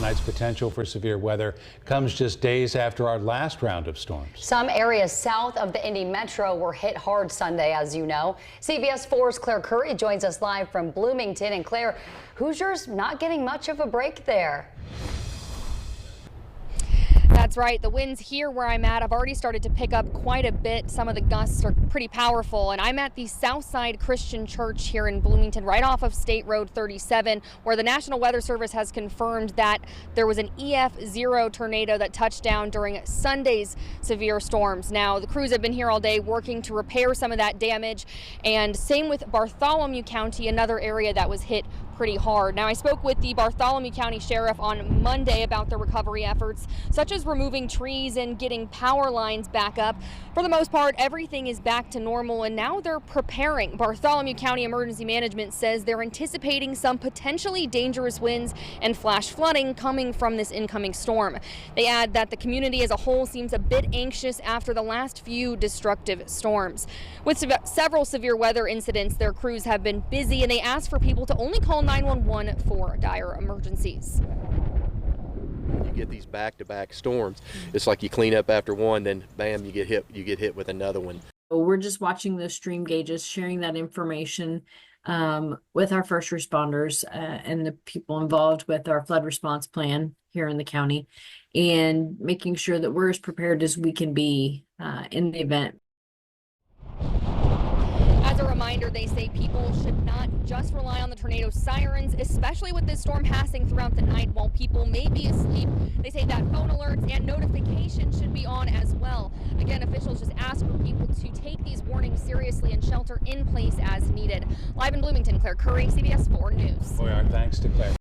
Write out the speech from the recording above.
Tonight's potential for severe weather comes just days after our last round of storms. Some areas south of the Indy Metro were hit hard Sunday, as you know. CBS 4's Claire Curry joins us live from Bloomington. And Claire, Hoosiers not getting much of a break there. That's right. The winds here where I'm at have already started to pick up quite a bit. Some of the gusts are pretty powerful. And I'm at the Southside Christian Church here in Bloomington, right off of State Road 37, where the National Weather Service has confirmed that there was an EF0 tornado that touched down during Sunday's severe storms. Now, the crews have been here all day working to repair some of that damage. And same with Bartholomew County, another area that was hit pretty hard. Now, I spoke with the Bartholomew County Sheriff on Monday about the recovery efforts, such as removing trees and getting power lines back up. For the most part, everything is back to normal, and now they're preparing. Bartholomew County Emergency Management says they're anticipating some potentially dangerous winds and flash flooding coming from this incoming storm. They add that the community as a whole seems a bit anxious after the last few destructive storms. With several severe weather incidents, their crews have been busy, and they ask for people to only call 911 for dire emergencies. You get these back-to-back storms. It's like you clean up after one, then bam, you get hit with another one. We're just watching the stream gauges, sharing that information with our first responders and the people involved with our flood response plan here in the county, and making sure that we're as prepared as we can be in the event. As a reminder, they say people should not just rely on the tornado sirens, especially with this storm passing throughout the night while people may be asleep. They say that phone alerts and notifications should be on as well. Again, officials just ask for people to take these warnings seriously and shelter in place as needed. Live in Bloomington, Claire Curry, CBS 4 News. Boy, our thanks to Claire.